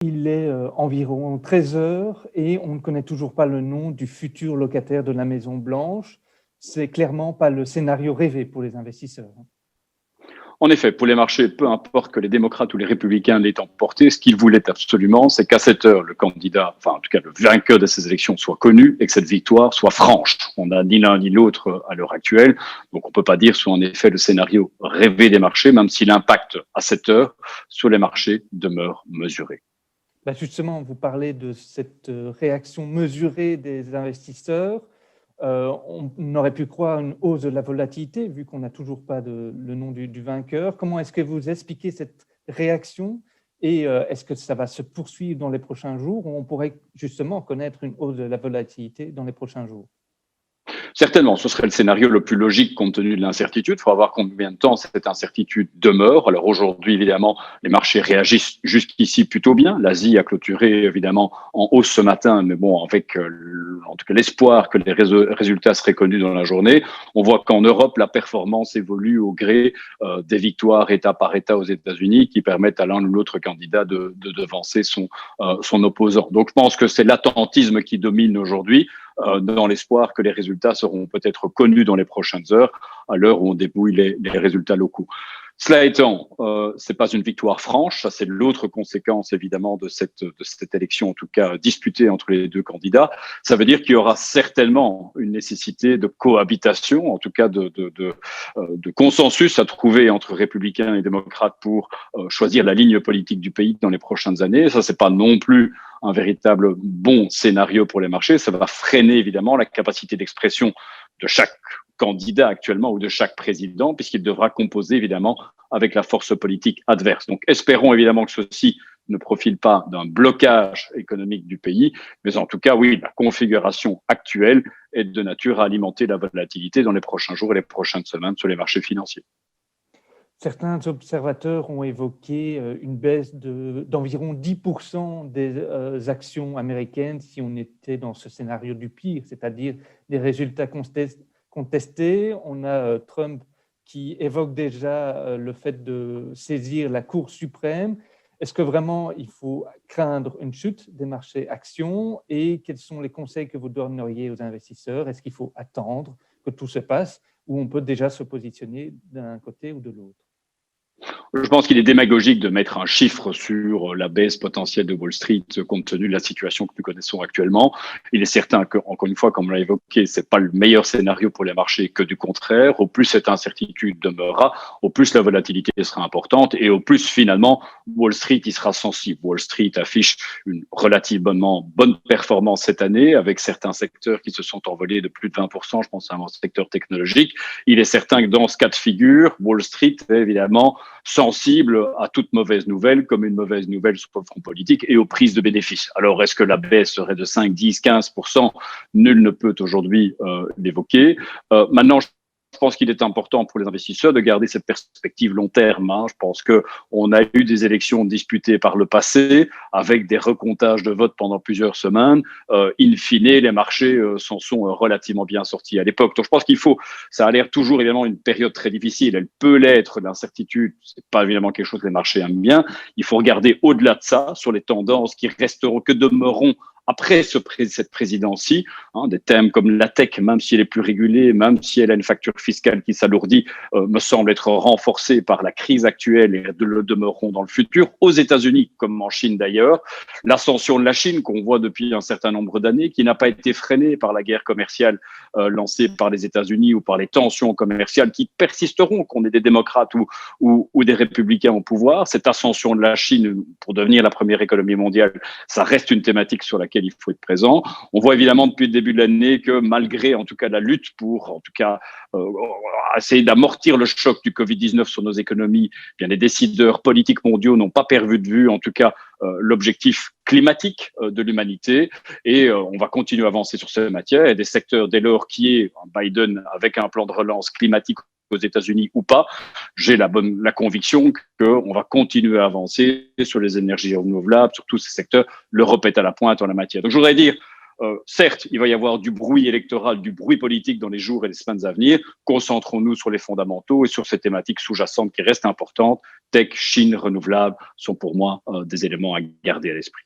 Il est environ 13 heures et on ne connaît toujours pas le nom du futur locataire de la Maison Blanche. C'est clairement pas le scénario rêvé pour les investisseurs. En effet, pour les marchés, peu importe que les démocrates ou les républicains l'aient emporté, ce qu'ils voulaient absolument, c'est qu'à cette heure, le candidat, enfin en tout cas le vainqueur de ces élections soit connu et que cette victoire soit franche. On n'a ni l'un ni l'autre à l'heure actuelle, donc on peut pas dire soit en effet le scénario rêvé des marchés, même si l'impact à cette heure sur les marchés demeure mesuré. Bah justement, vous parlez de cette réaction mesurée des investisseurs. On aurait pu croire une hausse de la volatilité, vu qu'on n'a toujours pas le nom du vainqueur. Comment est-ce que vous expliquez cette réaction et est-ce que ça va se poursuivre dans les prochains jours ou on pourrait justement connaître une hausse de la volatilité dans les prochains jours? Certainement, ce serait le scénario le plus logique compte tenu de l'incertitude. Il faut voir combien de temps cette incertitude demeure. Alors aujourd'hui, évidemment, les marchés réagissent jusqu'ici plutôt bien. L'Asie a clôturé évidemment en hausse ce matin, mais bon, avec en tout cas l'espoir que les résultats seraient connus dans la journée. On voit qu'en Europe, la performance évolue au gré des victoires État par État aux États-Unis qui permettent à l'un ou l'autre candidat de devancer son opposant. Donc je pense que c'est l'attentisme qui domine aujourd'hui, dans l'espoir que les résultats seront peut-être connus dans les prochaines heures, à l'heure où on dépouille les résultats locaux. Cela étant, c'est pas une victoire franche, ça c'est l'autre conséquence évidemment de cette élection, en tout cas disputée entre les deux candidats. Ça veut dire qu'il y aura certainement une nécessité de cohabitation, en tout cas de consensus à trouver entre républicains et démocrates pour choisir la ligne politique du pays dans les prochaines années. Ça c'est pas non plus un véritable bon scénario pour les marchés. Ça va freiner évidemment la capacité d'expression de chaque candidat actuellement ou de chaque président, puisqu'il devra composer évidemment avec la force politique adverse. Donc espérons évidemment que ceci ne profile pas d'un blocage économique du pays, mais en tout cas, oui, la configuration actuelle est de nature à alimenter la volatilité dans les prochains jours et les prochaines semaines sur les marchés financiers. Certains observateurs ont évoqué une baisse d'environ 10% des actions américaines si on était dans ce scénario du pire, c'est-à-dire des résultats contestés. On a Trump qui évoque déjà le fait de saisir la Cour suprême. Est-ce que vraiment il faut craindre une chute des marchés actions et quels sont les conseils que vous donneriez aux investisseurs? Est-ce qu'il faut attendre que tout se passe ou on peut déjà se positionner d'un côté ou de l'autre? Je pense qu'il est démagogique de mettre un chiffre sur la baisse potentielle de Wall Street compte tenu de la situation que nous connaissons actuellement. Il est certain que, encore une fois, comme on l'a évoqué, c'est pas le meilleur scénario pour les marchés que du contraire. Au plus cette incertitude demeurera, au plus la volatilité sera importante et au plus finalement Wall Street y sera sensible. Wall Street affiche une relativement bonne performance cette année avec certains secteurs qui se sont envolés de plus de 20%. Je pense à un secteur technologique. Il est certain que dans ce cas de figure, Wall Street est évidemment sensible à toute mauvaise nouvelle, comme une mauvaise nouvelle sur le front politique et aux prises de bénéfices. Alors, est-ce que la baisse serait de 5, 10, 15%? Nul ne peut aujourd'hui l'évoquer. Maintenant, je pense qu'il est important pour les investisseurs de garder cette perspective long terme. Je pense qu'on a eu des élections disputées par le passé avec des recomptages de votes pendant plusieurs semaines. In fine, les marchés s'en sont relativement bien sortis à l'époque. Donc je pense qu'il faut, ça a l'air toujours évidemment une période très difficile. Elle peut l'être, l'incertitude, c'est pas évidemment quelque chose que les marchés aiment bien. Il faut regarder au-delà de ça, sur les tendances qui resteront, que demeureront après cette présidence-ci, des thèmes comme la tech, même si elle est plus régulée, même si elle a une facture fiscale qui s'alourdit, me semble être renforcée par la crise actuelle et le demeureront dans le futur, aux États-Unis comme en Chine d'ailleurs. L'ascension de la Chine qu'on voit depuis un certain nombre d'années, qui n'a pas été freinée par la guerre commerciale lancée par les États-Unis ou par les tensions commerciales qui persisteront, qu'on ait des démocrates ou des républicains au pouvoir. Cette ascension de la Chine pour devenir la première économie mondiale, ça reste une thématique sur laquelle il faut être présent. On voit évidemment depuis le début de l'année que malgré en tout cas la lutte pour en tout cas essayer d'amortir le choc du Covid-19 sur nos économies, bien les décideurs politiques mondiaux n'ont pas perdu de vue en tout cas l'objectif climatique de l'humanité et on va continuer à avancer sur cette matière. Il y a des secteurs dès lors qui est Biden avec un plan de relance climatique aux États-Unis ou pas, j'ai la conviction qu'on va continuer à avancer sur les énergies renouvelables, sur tous ces secteurs. L'Europe est à la pointe en la matière. Donc je voudrais dire, certes, il va y avoir du bruit électoral, du bruit politique dans les jours et les semaines à venir. Concentrons-nous sur les fondamentaux et sur ces thématiques sous-jacentes qui restent importantes. Tech, Chine, renouvelables sont pour moi des éléments à garder à l'esprit.